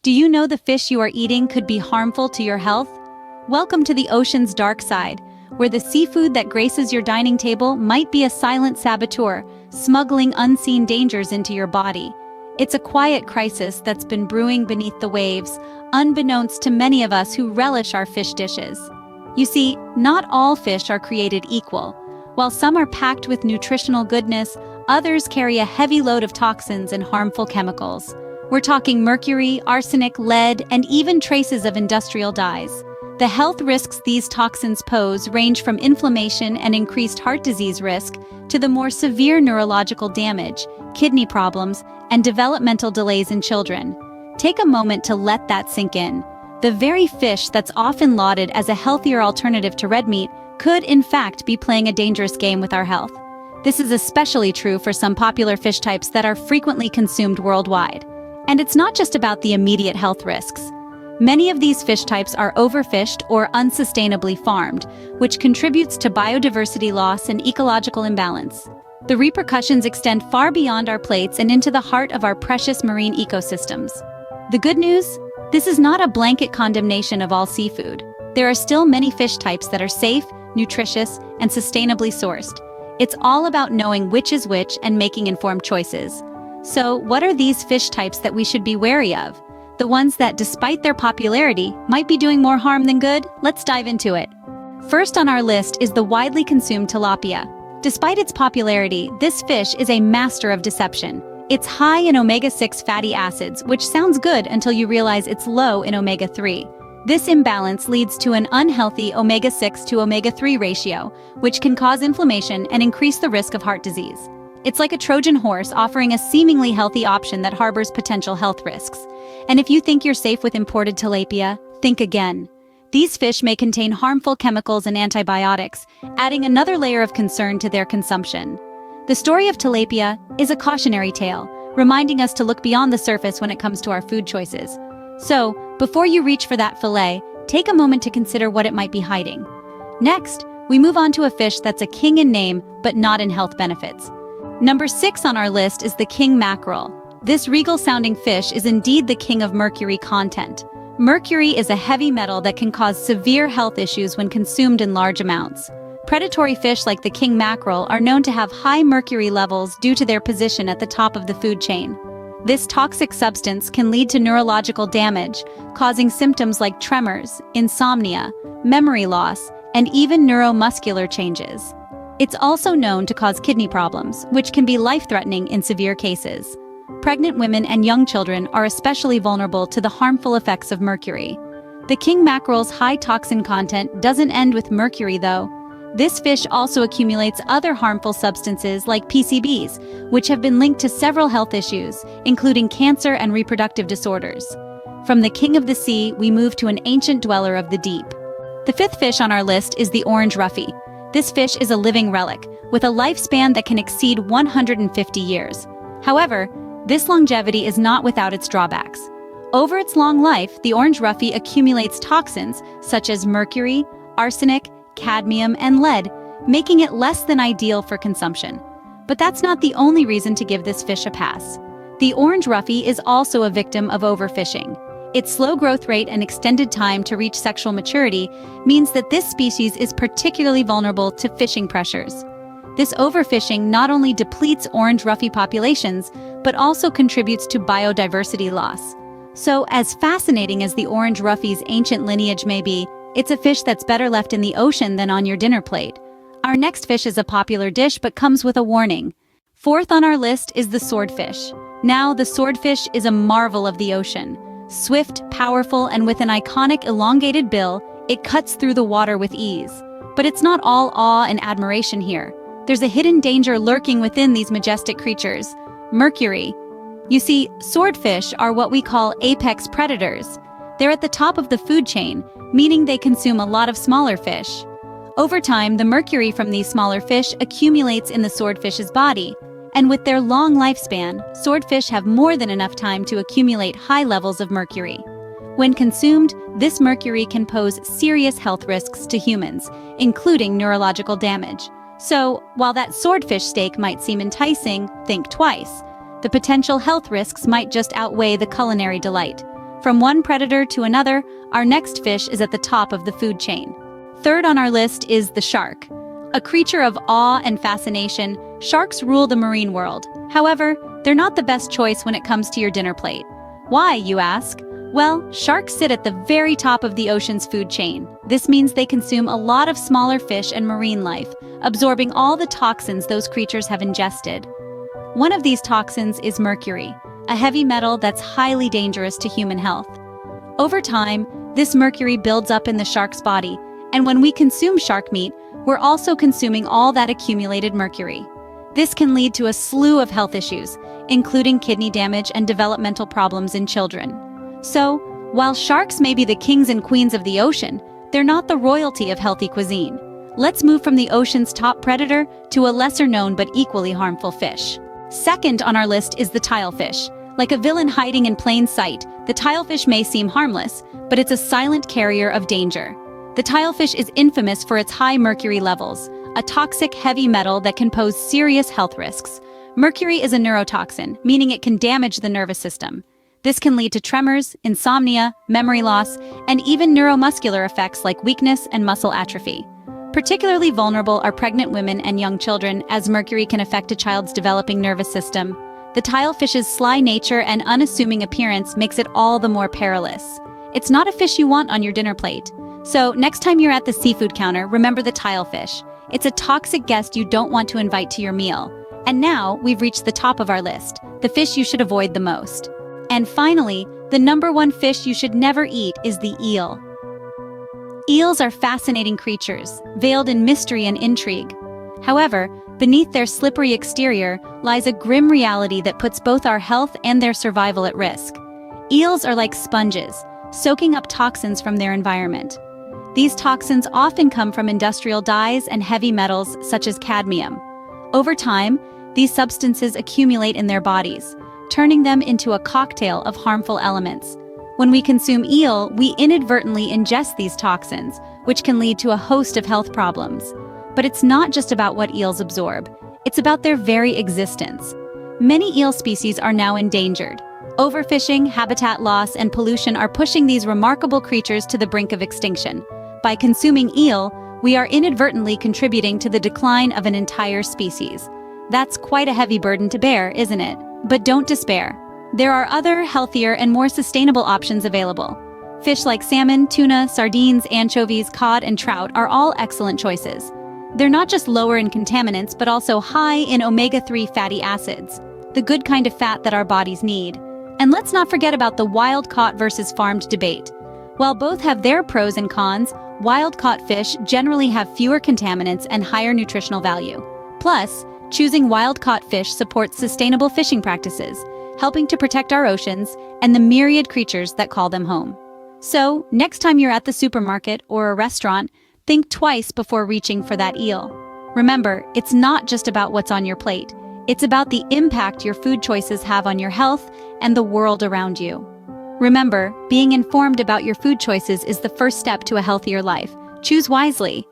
Do you know the fish you are eating could be harmful to your health? Welcome to the ocean's dark side, where the seafood that graces your dining table might be a silent saboteur, smuggling unseen dangers into your body. It's a quiet crisis that's been brewing beneath the waves, unbeknownst to many of us who relish our fish dishes. You see, not all fish are created equal. While some are packed with nutritional goodness, others carry a heavy load of toxins and harmful chemicals. We're talking mercury, arsenic, lead, and even traces of industrial dyes. The health risks these toxins pose range from inflammation and increased heart disease risk to the more severe neurological damage, kidney problems, and developmental delays in children. Take a moment to let that sink in. The very fish that's often lauded as a healthier alternative to red meat could, in fact, be playing a dangerous game with our health. This is especially true for some popular fish types that are frequently consumed worldwide. And it's not just about the immediate health risks. Many of these fish types are overfished or unsustainably farmed, which contributes to biodiversity loss and ecological imbalance. The repercussions extend far beyond our plates and into the heart of our precious marine ecosystems. The good news? This is not a blanket condemnation of all seafood. There are still many fish types that are safe, nutritious, and sustainably sourced. It's all about knowing which is which and making informed choices. So, what are these fish types that we should be wary of? The ones that, despite their popularity, might be doing more harm than good? Let's dive into it. First on our list is the widely consumed tilapia. Despite its popularity, this fish is a master of deception. It's high in omega-6 fatty acids, which sounds good until you realize it's low in omega-3. This imbalance leads to an unhealthy omega-6 to omega-3 ratio, which can cause inflammation and increase the risk of heart disease. It's like a Trojan horse offering a seemingly healthy option that harbors potential health risks. And if you think you're safe with imported tilapia, think again. These fish may contain harmful chemicals and antibiotics, adding another layer of concern to their consumption. The story of tilapia is a cautionary tale, reminding us to look beyond the surface when it comes to our food choices. So, before you reach for that fillet, take a moment to consider what it might be hiding. Next, we move on to a fish that's a king in name, but not in health benefits. Number 6 on our list is the king mackerel. This regal-sounding fish is indeed the king of mercury content. Mercury is a heavy metal that can cause severe health issues when consumed in large amounts. Predatory fish like the king mackerel are known to have high mercury levels due to their position at the top of the food chain. This toxic substance can lead to neurological damage, causing symptoms like tremors, insomnia, memory loss, and even neuromuscular changes. It's also known to cause kidney problems, which can be life-threatening in severe cases. Pregnant women and young children are especially vulnerable to the harmful effects of mercury. The king mackerel's high toxin content doesn't end with mercury, though. This fish also accumulates other harmful substances like PCBs, which have been linked to several health issues, including cancer and reproductive disorders. From the king of the sea, we move to an ancient dweller of the deep. The 5th fish on our list is the orange roughy. This fish is a living relic, with a lifespan that can exceed 150 years. However, this longevity is not without its drawbacks. Over its long life, the orange roughy accumulates toxins such as mercury, arsenic, cadmium, and lead, making it less than ideal for consumption. But that's not the only reason to give this fish a pass. The orange roughy is also a victim of overfishing. Its slow growth rate and extended time to reach sexual maturity means that this species is particularly vulnerable to fishing pressures. This overfishing not only depletes orange roughy populations, but also contributes to biodiversity loss. So, as fascinating as the orange roughy's ancient lineage may be, it's a fish that's better left in the ocean than on your dinner plate. Our next fish is a popular dish but comes with a warning. 4th on our list is the swordfish. Now, the swordfish is a marvel of the ocean. Swift, powerful, and with an iconic elongated bill, it cuts through the water with ease. But it's not all awe and admiration here. There's a hidden danger lurking within these majestic creatures: mercury. You see, swordfish are what we call apex predators. They're at the top of the food chain, meaning they consume a lot of smaller fish. Over time, the mercury from these smaller fish accumulates in the swordfish's body, and with their long lifespan, swordfish have more than enough time to accumulate high levels of mercury. When consumed, this mercury can pose serious health risks to humans, including neurological damage. So, while that swordfish steak might seem enticing, think twice. The potential health risks might just outweigh the culinary delight. From one predator to another, our next fish is at the top of the food chain. Third on our list is the shark. A creature of awe and fascination, sharks rule the marine world. However, they're not the best choice when it comes to your dinner plate. Why, you ask? Well, sharks sit at the very top of the ocean's food chain. This means they consume a lot of smaller fish and marine life, absorbing all the toxins those creatures have ingested. One of these toxins is mercury, a heavy metal that's highly dangerous to human health. Over time, this mercury builds up in the shark's body, and when we consume shark meat, we're also consuming all that accumulated mercury. This can lead to a slew of health issues, including kidney damage and developmental problems in children. So, while sharks may be the kings and queens of the ocean, they're not the royalty of healthy cuisine. Let's move from the ocean's top predator to a lesser-known but equally harmful fish. Second on our list is the tilefish. Like a villain hiding in plain sight, the tilefish may seem harmless, but it's a silent carrier of danger. The tilefish is infamous for its high mercury levels, a toxic heavy metal that can pose serious health risks. Mercury is a neurotoxin, meaning it can damage the nervous system. This can lead to tremors, insomnia, memory loss, and even neuromuscular effects like weakness and muscle atrophy. Particularly vulnerable are pregnant women and young children, as mercury can affect a child's developing nervous system. The tilefish's sly nature and unassuming appearance makes it all the more perilous. It's not a fish you want on your dinner plate. So, next time you're at the seafood counter, remember the tilefish. It's a toxic guest you don't want to invite to your meal. And now, we've reached the top of our list, the fish you should avoid the most. And finally, the number one fish you should never eat is the eel. Eels are fascinating creatures, veiled in mystery and intrigue. However, beneath their slippery exterior lies a grim reality that puts both our health and their survival at risk. Eels are like sponges, soaking up toxins from their environment. These toxins often come from industrial dyes and heavy metals such as cadmium. Over time, these substances accumulate in their bodies, turning them into a cocktail of harmful elements. When we consume eel, we inadvertently ingest these toxins, which can lead to a host of health problems. But it's not just about what eels absorb, it's about their very existence. Many eel species are now endangered. Overfishing, habitat loss, and pollution are pushing these remarkable creatures to the brink of extinction. By consuming eel, we are inadvertently contributing to the decline of an entire species. That's quite a heavy burden to bear, isn't it? But don't despair. There are other, healthier, and more sustainable options available. Fish like salmon, tuna, sardines, anchovies, cod, and trout are all excellent choices. They're not just lower in contaminants, but also high in omega-3 fatty acids, the good kind of fat that our bodies need. And let's not forget about the wild-caught versus farmed debate. While both have their pros and cons, wild-caught fish generally have fewer contaminants and higher nutritional value. Plus, choosing wild-caught fish supports sustainable fishing practices, helping to protect our oceans and the myriad creatures that call them home. So, next time you're at the supermarket or a restaurant, think twice before reaching for that eel. Remember, it's not just about what's on your plate. It's about the impact your food choices have on your health and the world around you. Remember, being informed about your food choices is the first step to a healthier life. Choose wisely.